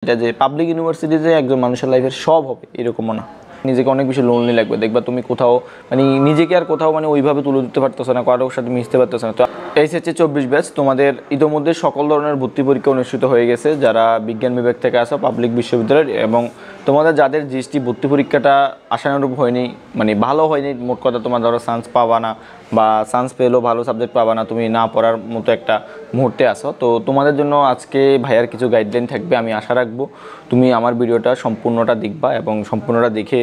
এটা যে পাবলিক ইউনিভার্সিটিতে একজন মানুষের লাইফের সব হবে এরকমও না। নিজেকে অনেক বেশি লোনলি লাগবে, দেখবা তুমি কোথাও মানে নিজেকে আর কোথাও মানে ওইভাবে তুলে দিতে পারতেছো না, কারোর সাথে মিশতে পারতেছো না। তো এইচএসসি 24 ব্যাচ তোমাদের ইতোমধ্যে সকল ধরনের ভর্তি পরীক্ষা অনুষ্ঠিত হয়ে গেছে। যারা বিজ্ঞান বিভাগ থেকে আসো পাবলিক বিশ্ববিদ্যালয়ের, এবং তোমাদের যাদের জিএসটি ভর্তি পরীক্ষাটা আশানুরূপ হয়নি, মানে ভালো হয়নি, মোট কথা তোমার ধরো চান্স পাবা না, বা চান্স পেলেও ভালো সাবজেক্ট পাবা না, তুমি না পড়ার মতো একটা মুহূর্তে আসো। তো তোমাদের জন্য আজকে ভাইয়ার কিছু গাইডলাইন থাকবে। আমি আশা রাখবো তুমি আমার ভিডিওটা সম্পূর্ণটা দেখবা এবং সম্পূর্ণটা দেখে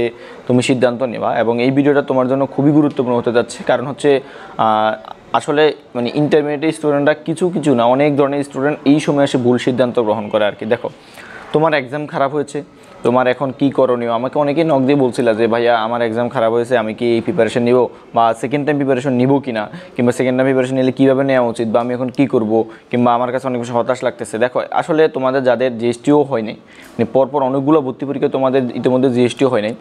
তুমি সিদ্ধান্ত নেবা। এবং এই ভিডিওটা তোমার জন্য খুবই গুরুত্বপূর্ণ হতে যাচ্ছে, কারণ হচ্ছে আসলে মানে ইন্টারমিডিয়েট স্টুডেন্টরা কিছু না, অনেক ধরনের স্টুডেন্ট এই সময় এসে ভুল সিদ্ধান্ত গ্রহণ করে আর কি। দেখো, তোমার এক্সাম খারাপ হয়েছে, তোমার এখন কি করণীয়? আমাকে অনেকেই নক দিয়ে বলছিল যে ভাইয়া আমার এক্সাম খারাপ হয়েছে, আমি কি এই প্রিপারেশন নিব, বা সেকেন্ড টাইম প্রিপারেশন নিব কি না, কিংবা সেকেন্ড টাইম প্রিপারেশন নিলে কীভাবে নেওয়া উচিত, বা আমি এখন কী করব, কিংবা আমার কাছে অনেক বেশি হতাশ লাগতেছে। দেখো, আসলে তোমাদের যাদের জিএসটিও হয়নি, মানে পরপর অনেকগুলো ভর্তি পরীক্ষা তোমাদের ইতিমধ্যে জিএসটিও হয়নি,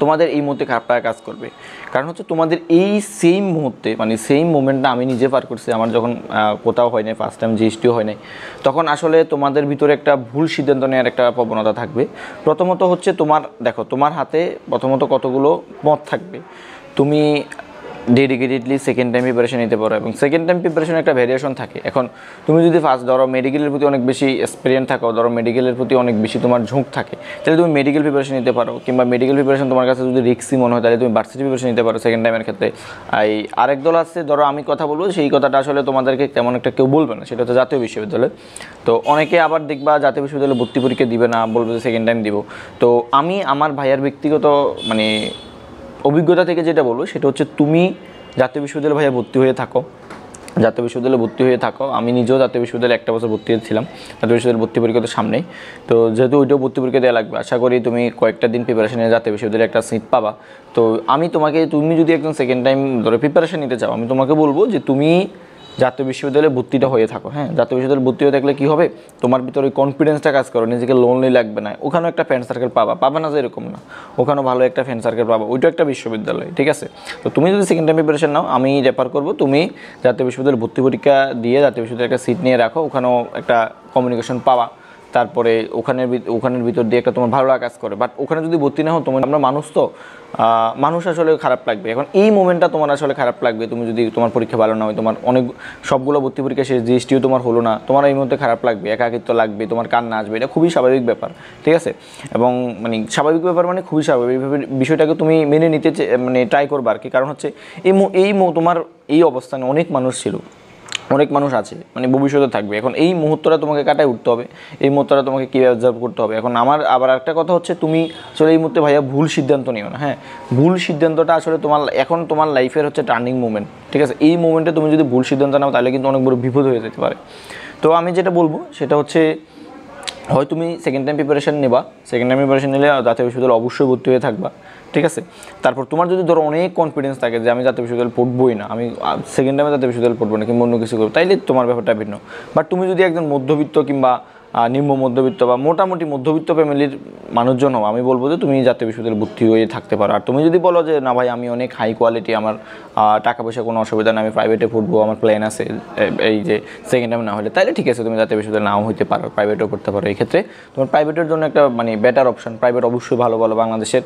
তোমাদের এই মুহূর্তে খারাপ লাগা কাজ করবে। কারণ হচ্ছে তোমাদের এই সেম মুহূর্তে মানে সেম মোমেন্টটা আমি নিজে পার করছি। আমার যখন কোথাও হয় নাই, ফার্স্ট টাইম জিএসটিও হয় নাই, তখন আসলে তোমাদের ভিতরে একটা ভুল সিদ্ধান্ত নেওয়ার একটা প্রবণতা থাকবে। প্রথমত হচ্ছে দেখো, তোমার হাতে প্রথমত কতগুলো পথ থাকবে। তুমি ডেডিকেটেডলি সেকেন্ড টাইম প্রিপারেশন নিতে পারো, এবং সেকেন্ড টাইম প্রিপারেশন একটা ভ্যারিয়েশন থাকে। এখন তুমি যদি ফার্স্ট ধরো মেডিকেলের প্রতি অনেক বেশি এক্সপিরিয়েন্স থাকো, ধরো মেডিকেলের প্রতি অনেক বেশি তোমার ঝোঁক থাকে, তাহলে তুমি মেডিকেল প্রিপারেশন নিতে পারো। কিংবা মেডিকেল প্রিপারেশন তোমার কাছে যদি রিস্কি মনে হয়, তাহলে তুমি ভার্সিটি প্রিপারেশন নিতে পারো সেকেন্ড টাইমের ক্ষেত্রে। এই আরেক দল আছে, ধরো আমি কথা বলবো, সেই কথাটা আসলে তোমাদেরকে তেমন একটা কেউ বলবে না, সেটা হচ্ছে জাতীয় বিশ্ববিদ্যালয়। তো অনেকে আবার দেখবা জাতীয় বিশ্ববিদ্যালয়ে ভর্তি পরীক্ষা দিবে না, বলবে যে সেকেন্ড টাইম দিব। তো আমি আমার ভাইয়ার ব্যক্তিগত মানে অভিজ্ঞতা থেকে যেটা বলবো, সেটা হচ্ছে তুমি জাতীয় বিশ্ববিদ্যালয়ে ভাইয়া ভর্তি হয়ে থাকো, জাতীয় বিশ্ববিদ্যালয়ে ভর্তি হয়ে থাকো। আমি নিজেও জাতীয় বিশ্ববিদ্যালয়ে একটা বছর ভর্তি হয়েছিলাম, জাতীয় বিশ্ববিদ্যালয়ের ভর্তি পরীক্ষা তো সামনেই। তো যেহেতু ওইটাও ভর্তি পরীক্ষা দেওয়া লাগবে, আশা করি তুমি কয়েকটা দিন প্রিপারেশনে জাতীয় বিশ্ববিদ্যালয়ে একটা সিট পাবা। তো তুমি যদি একজন সেকেন্ড টাইম ধরে প্রিপারেশন নিতে চাও, আমি তোমাকে বলবো যে তুমি জাতীয় বিশ্ববিদ্যালয়ে ভর্তিটা হয়ে থাকো। হ্যাঁ, জাতীয় বিশ্ববিদ্যালয়ে ভর্তি হয়ে থাকলে কী হবে, তোমার ভিতরে ওই কনফিডেন্সটা কাজ করো, নিজেকে লোনলি লাগবে না। ওখানেও একটা ফ্রেন্ড সার্কেল পাবা না যে এরকম না, ওখানেও ভালো একটা ফ্রেন্ড সার্কেল পাবা, ওইটাও একটা বিশ্ববিদ্যালয়, ঠিক আছে। তো তুমি যদি সেকেন্ড টাইম প্রিপারেশন নাও, আমি রেফার করবো তুমি জাতীয় বিশ্ববিদ্যালয়ে ভর্তি পরীক্ষা দিয়ে জাতীয় বিশ্ববিদ্যালয়ে একটা সিট নিয়ে রাখো, ওখানেও একটা কমিউনিকেশন পাওয়া, তারপরে ওখানের ভিতর দিয়ে একটা তোমার ভালো লাগা কাজ করে। বাট ওখানে যদি ভর্তি না হও, আমরা মানুষ তো মানুষ আসলে খারাপ লাগবে। এখন এই মোমেন্টটা তোমার আসলে খারাপ লাগবে, তুমি যদি তোমার পরীক্ষা ভালো না হয়, তোমার অনেক সবগুলো ভর্তি পরীক্ষা শেষ, জিএসটিও তোমার হলো না, তোমার এই মুহূর্তে খারাপ লাগবে, একাকিত্ব লাগবে, তোমার কান্না আসবে, এটা খুবই স্বাভাবিক ব্যাপার, ঠিক আছে। এবং মানে স্বাভাবিক ব্যাপার মানে খুবই স্বাভাবিক বিষয়টাকে তুমি মেনে নিতে মানে ট্রাই করবে আর কি। কারণ হচ্ছে তোমার এই অবস্থানে অনেক মানুষ ছিল, অনেক মানুষ আছে, মানে ভবিষ্যতে থাকবে। এখন এই মুহূর্তটা তোমাকে কাটায় উঠতে হবে, এই মুহূর্তটা তোমাকে কীভাবে অবজার্ভ করতে হবে। এখন আমার আবার একটা কথা হচ্ছে, তুমি আসলে এই মুহূর্তে ভাইয়া ভুল সিদ্ধান্ত নিও না। হ্যাঁ, ভুল সিদ্ধান্তটা আসলে তোমার লাইফের হচ্ছে টার্নিং মুভমেন্ট, ঠিক আছে। এই মুভমেন্টে তুমি যদি ভুল সিদ্ধান্ত নাও, তাহলে কিন্তু অনেক বড় বিপদ হয়ে যেতে পারে। তো আমি যেটা বলবো সেটা হচ্ছে, হয় তুমি সেকেন্ড টাইম প্রিপারেশন নেবা, সেকেন্ড টাইম প্রিপারেশন নিলে জাতীয় বিশ্ববিদ্যালয়ে অবশ্যই ভর্তি হয়ে থাকবা, ঠিক আছে। তারপর তোমার যদি ধরো অনেক কনফিডেন্স থাকে যে আমি জাতীয় বিশ্ববিদ্যালয় পড়বই না, আমি সেকেন্ড টাইমে জাতীয় বিশ্ববিদ্যালয় পড়বো না, কিংবা অন্য কিছু করবো, তাইলে তোমার ব্যাপারটা ভিন্ন। বাট তুমি যদি একজন মধ্যবিত্ত কিংবা নিম্ন মধ্যবিত্ত বা মোটামুটি মধ্যবিত্ত ফ্যামিলির মানুষজন হও, আমি বলবো যে তুমি জাতীয় বিশ্ববিদ্যালয়ে ভর্তি হয়ে থাকতে পারো। আর তুমি যদি বলো যে না ভাই, আমি অনেক হাই কোয়ালিটি, আমার টাকা পয়সা কোনো অসুবিধা না, আমি প্রাইভেটে পড়বো, আমার প্ল্যান আছে এই যে সেকেন্ড টাইম না হলে, তাহলে ঠিক আছে, তুমি জাতীয় বিশ্ববিদ্যালয় নাও হইতে পারো, প্রাইভেটেও পড়তে পারো। এই ক্ষেত্রে তোমার প্রাইভেটের জন্য একটা মানে বেটার অপশন। প্রাইভেট অবশ্যই ভালো বাংলাদেশের,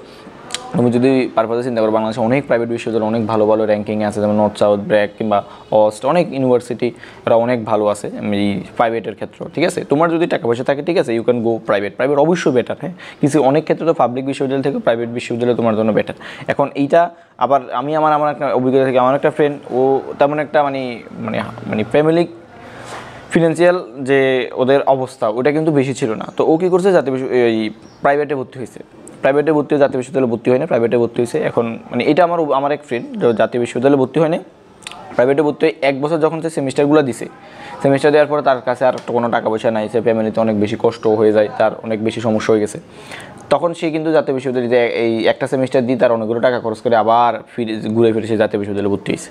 তুমি যদি পারপাসে চিন্তা করো, বাংলাদেশে অনেক প্রাইভেট বিশ্ববিদ্যালয় অনেক ভালো র্যাঙ্কিংয়ে আছে, যেমন নর্থ সাউথ, ব্র্যাক কিংবা অস্ট, অনেক ইউনিভার্সিটি এরা অনেক ভালো আছে এই প্রাইভেটের ক্ষেত্রে, ঠিক আছে। তোমার যদি টাকা পয়সা থাকে, ঠিক আছে, ইউ ক্যান গো প্রাইভেট অবশ্যই বেটার। হ্যাঁ, কিছু অনেক ক্ষেত্রে তো পাবলিক বিশ্ববিদ্যালয় থেকে প্রাইভেট বিশ্ববিদ্যালয় তোমার জন্য বেটার। এখন এইটা আবার আমি আমার একটা অভিজ্ঞতা থেকে, আমার একটা ফ্রেন্ড, ও তেমন একটা মানে ফ্যামিলি ফিনান্সিয়াল যে ওদের অবস্থা, ওটা কিন্তু বেশি ছিল না। তো ও কী করছে, এই প্রাইভেটে ভর্তি হয়েছে, প্রাইভেটে ভর্তি হয়ে জাতীয় বিশ্ববিদ্যালয়ে ভর্তি হয়নি, প্রাইভেটে ভর্তি হয়েছে। এখন মানে এটা আমার এক ফ্রেন্ড জাতীয় বিশ্ববিদ্যালয়ে ভর্তি হয়নি, প্রাইভেটে ভর্তি হয়ে 1 বছর যখন সে সেমিস্টারগুলো দিছে, সেমিস্টার দেওয়ার পরে তার কাছে আর কোনো টাকা পয়সা নাই, সে ফ্যামিলিতে অনেক বেশি কষ্ট হয়ে যায়, তার অনেক বেশি সমস্যা হয়ে গেছে। তখন সে কিন্তু জাতীয় বিশ্ববিদ্যালয়ে এই একটা সেমিস্টার দিয়ে তার অনেকগুলো টাকা খরচ করে আবার ঘুরে ফিরে সে জাতীয় বিশ্ববিদ্যালয়ে ভর্তি হয়েছে,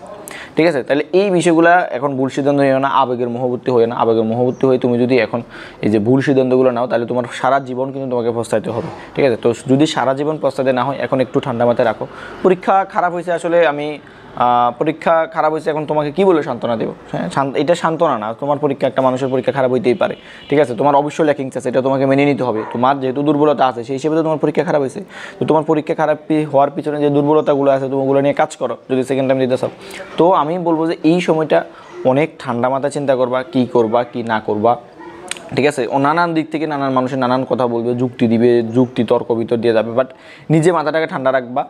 ঠিক আছে। তাহলে এই বিষয়গুলো এখন ভুল সিদ্ধান্ত হয়ে না, আবেগের মোহবর্তী হয়ে না। আবেগের মোহবর্তী হয়ে তুমি যদি এখন এই যে ভুল সিদ্ধান্তগুলো নাও, তাহলে তোমার সারা জীবন কিন্তু তোমাকে পস্তাইতে হবে, ঠিক আছে। তো যদি সারা জীবন পস্তাতে না হয়, এখন একটু ঠান্ডা মাথায় রাখো। পরীক্ষা খারাপ হয়েছে, আসলে আমি পরীক্ষা খারাপ হয়েছে, এখন তোমাকে কী বলে সান্ত্বনা দেবো? হ্যাঁ, এটা সান্ত্বনা না। তোমার পরীক্ষা, একটা মানুষের পরীক্ষা খারাপ হইতেই পারে, ঠিক আছে? তোমার অবশ্যই ল্যাকিংস আছে, এটা তোমাকে মেনে নিতে হবে। তোমার যেহেতু দুর্বলতা আছে, সেই হিসেবে তো তোমার পরীক্ষা খারাপ হয়েছে। তো তোমার পরীক্ষা খারাপ হওয়ার পিছনে যে দুর্বলতাগুলো আছে, তুমি ওগুলো নিয়ে কাজ করো যদি সেকেন্ড টাইম দিতে চাও। তো আমি বলবো যে এই সময়টা অনেক ঠান্ডা মাথায় চিন্তা করবা, কী করবা কী না করবা, ঠিক আছে? ও নানান দিক থেকে নানান মানুষের নানান কথা বলবে, যুক্তি দিবে, যুক্তি তর্ক ভিতর দিয়ে যাবে, বাট নিজে মাথাটাকে ঠান্ডা রাখবা।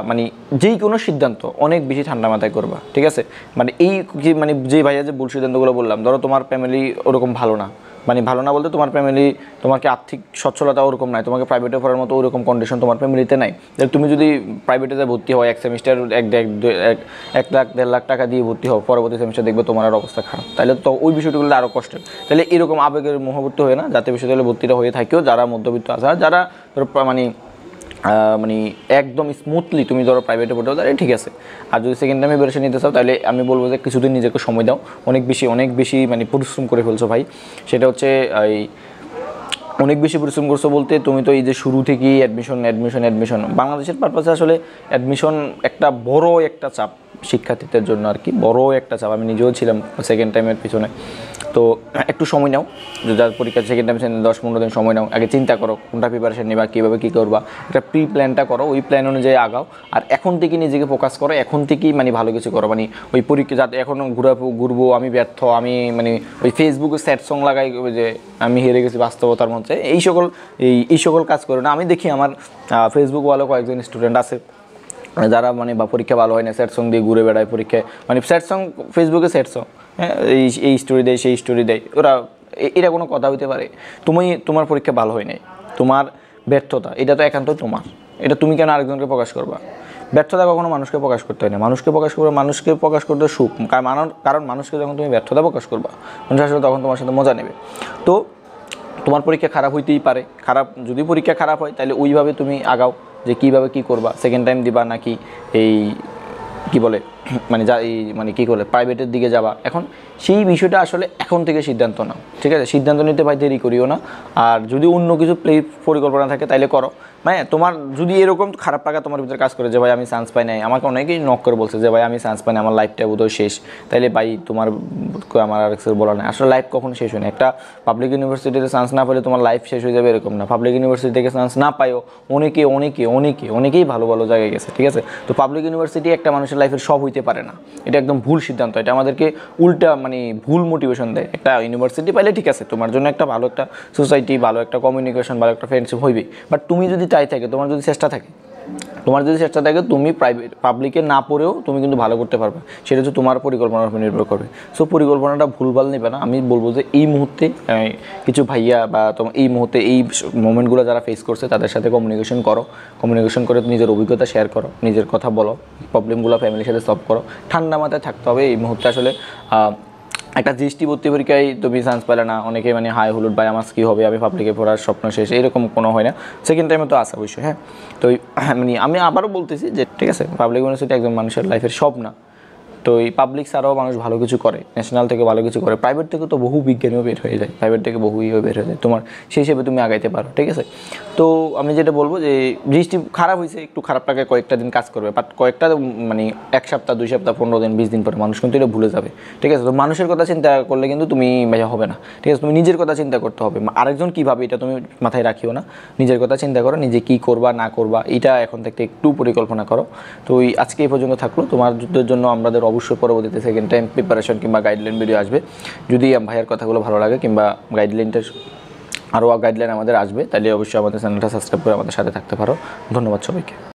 মানে যেই কোনো সিদ্ধান্ত অনেক বেশি ঠান্ডা মাথায় করবা, ঠিক আছে? মানে এই যে মানে যে ভাইয়া যে ভুল সিদ্ধান্তগুলো বললাম, ধরো তোমার ফ্যামিলি ওরকম ভালো না, মানে ভালো না বলতে তোমার ফ্যামিলি, তোমাকে আর্থিক সচ্ছলতা ওরকম নাই, তোমাকে প্রাইভেটে পড়ার মতো ওরকম কন্ডিশন তোমার ফ্যামিলিতে নাই। তাহলে তুমি যদি প্রাইভেটে ভর্তি হও, এক সেমিস্টার 1-1.5 লাখ টাকা দিয়ে ভর্তি হও, পরবর্তী সেমিস্টার দেখবে তোমার আর অবস্থা খারাপ, তাহলে তো ওই বিষয়গুলো আরও কষ্টের। তাহলে এরকম আবেগের মোহভর্তি হয় না, যাতে বিশ্ববিদ্যালয়ে ভর্তিটা হয়ে থাকেও যারা মধ্যবিত্ত আছে, আর যারা ধরো মানে একদম স্মুথলি তুমি ধরো প্রাইভেটে পড়তে তাহলে ঠিক আছে। আর যদি সেকেন্ড টাইমে বেরোসে নিতে চাও, তাহলে আমি বলবো যে কিছুদিন নিজেকে সময় দাও, অনেক বেশি মানে পরিশ্রম করে ফেলছো ভাই। সেটা হচ্ছে এই অনেক বেশি পরিশ্রম করছো বলতে, তুমি তো এই যে শুরু থেকেই অ্যাডমিশন বাংলাদেশের পারপাসে আসলে অ্যাডমিশন একটা বড় একটা চাপ শিক্ষার্থীদের জন্য আর কি, বড় একটা চাপ। আমি নিজেও ছিলাম সেকেন্ড টাইমের পিছনে। তো একটু সময় নাও, যার পরীক্ষা সেকেন্ড টাইম 10-15 দিন সময় নাও, আগে চিন্তা করো কোনটা প্রিপারেশন নিবা, কীভাবে কী করবা, একটা প্রি প্ল্যানটা করো, ওই প্ল্যান অনুযায়ী আগাও। আর এখন থেকে নিজেকে ফোকাস করো, এখন থেকেই মানে ভালো কিছু করো। মানে ওই পরীক্ষা যাতে এখনও ঘুরবো, আমি ব্যর্থ, আমি মানে ওই ফেসবুকে স্যাড সং লাগাই যে আমি হেরে গেছি বাস্তবতার মধ্যে, এই সকল কাজ করো না। আমি দেখি আমার ফেসবুক ওয়ালে কয়েকজন স্টুডেন্ট আছে যারা মানে বা পরীক্ষা ভালো হয় না, স্যাড সং দিয়ে ঘুরে বেড়ায় পরীক্ষায়, মানে স্যাড সং ফেসবুকে স্যাড সং, হ্যাঁ, এই স্টোরি দেয়, সেই স্টোরি দেয় ওরা। এটা কোনো কথা হইতে পারে? তোমার পরীক্ষা ভালো হয় নাই, তোমার ব্যর্থতা, এটা তো একান্ত তোমার। এটা তুমি কেন আরেকজনকে প্রকাশ করবা? ব্যর্থতা কখনো মানুষকে প্রকাশ করতে হয় না। মানুষকে প্রকাশ করতে সুখ, কারণ মানুষকে যখন তুমি ব্যর্থতা প্রকাশ করবা, মানুষ আসলে তখন তোমার সাথে মজা নেবে। তো তোমার পরীক্ষা খারাপ হইতেই পারে, যদি পরীক্ষা খারাপ হয় তাহলে ওইভাবে তুমি আগাও যে কীভাবে কী করবা, সেকেন্ড টাইম দিবা নাকি এই কী বলে মানে কী করলে প্রাইভেটের দিকে যাবা। এখন সেই বিষয়টা আসলে এখন থেকে সিদ্ধান্ত নাও, ঠিক আছে? সিদ্ধান্ত নিতে ভাই দেরি করিও না। আর যদি অন্য কিছু পরিকল্পনা থাকে তাইলে করো। মানে তোমার যদি এরকম খারাপ লাগা তোমার ভিতরে কাজ করে যে ভাই আমি চান্স পাই নাই, আমাকে অনেকেই নক করে বলছে যে ভাই আমি চান্স পাই না, আমার লাইফটা বোধহয় শেষ, তাইলে ভাই আমার আর কিছু বলা নাই। আসলে লাইফ কখনো শেষ হয় না। একটা পাবলিক ইউনিভার্সিটিতে চান্স না পেলে তোমার লাইফ শেষ হয়ে যাবে এরকম না। পাবলিক ইউনিভার্সিটি থেকে চান্স না পাইও অনেকেই ভালো জায়গায় গেছে, ঠিক আছে? তো পাবলিক ইউনিভার্সিটি একটা মানুষের লাইফের সব হইতে পারে না, এটা একদম ভুল সিদ্ধান্ত। এটা আমাদেরকে উল্টা মানে ভুল মোটিভেশন দেয়। একটা ইউনিভার্সিটি পাইলে ঠিক আছে, তোমার জন্য একটা ভালো একটা সোসাইটি, ভালো একটা কমিউনিকেশন, ভালো একটা ফ্রেন্ডশিপ হইবে। বাট তুমি যদি চাই থাকে, তোমার যদি চেষ্টা থাকে, তুমি পাবলিকে না পড়েও তুমি কিন্তু ভালো করতে পারবে। সেটা হচ্ছে তোমার পরিকল্পনার উপর নির্ভর করবে। সো পরিকল্পনাটা ভুলভাল নেবে না। আমি বলবো যে এই মুহূর্তে কিছু ভাইয়া বা তোমার এই মুহূর্তে এই মোমেন্টগুলো যারা ফেস করছে তাদের সাথে কমিউনিকেশন করে নিজের অভিজ্ঞতা শেয়ার করো, নিজের কথা বলো, প্রবলেমগুলো ফ্যামিলির সাথে সলভ করো। ঠান্ডা মাথায় থাকতে হবে। এই মুহূর্তে আসলে একটা জিএসটি ভর্তি পরীক্ষায় তুমি চান্স পেলে না, অনেকে মানে হাই হুলুট ভাই আমার কী হবে, আমি পাবলিকে পড়ার স্বপ্ন শেষ, এরকম কোনো হয় না। সেকেন্ড টাইমে তো আসে অবশ্যই, হ্যাঁ। তো মানে আমি আবারও বলতেছি যে ঠিক আছে, পাবলিক ইউনিভার্সিটি একজন মানুষের লাইফের সব না। তো এই পাবলিক ছাড়াও মানুষ ভালো কিছু করে, ন্যাশনাল থেকে ভালো কিছু করে, প্রাইভেট থেকে তো বহু বিজ্ঞানীও বের হয়ে যায়, প্রাইভেট থেকে বহু বের হয়ে যায়, তোমার সেই হিসেবে তুমি আগাইতে পারো, ঠিক আছে? তো আমি যেটা বলবো যে জিনিসটি খারাপ হয়েছে, একটু খারাপ লাগে, কয়েকটা দিন কাজ করবে, বাট কয়েকটা মানে 1 সপ্তাহ 2 সপ্তাহ 15 দিন 20 দিন পরে মানুষ কিন্তু এটা ভুলে যাবে, ঠিক আছে? তো মানুষের কথা চিন্তা করলে কিন্তু তুমি ভাইয়া হবে না, ঠিক আছে? তুমি নিজের কথা চিন্তা করতে হবে। আরেকজন কীভাবে এটা তুমি মাথায় রাখিও না, নিজের কথা চিন্তা করো, নিজে কী করবা না করবা এটা এখন থেকে একটু পরিকল্পনা করো। তো আজকে এই পর্যন্ত থাকলো। তোমাদের জন্য আমাদের অবশ্যই পরবর্তীতে সেকেন্ড টাইম প্রিপারেশন কিংবা গাইডলাইন ভিডিও আসবে। যদি ভাইয়ের কথাগুলো ভালো লাগে কিংবা গাইডলাইনটা আরও গাইডলাইন আমাদের আসবে, তাহলে অবশ্যই আমাদের চ্যানেলটা সাবস্ক্রাইব করে আমাদের সাথে থাকতে পারো। ধন্যবাদ সবাইকে।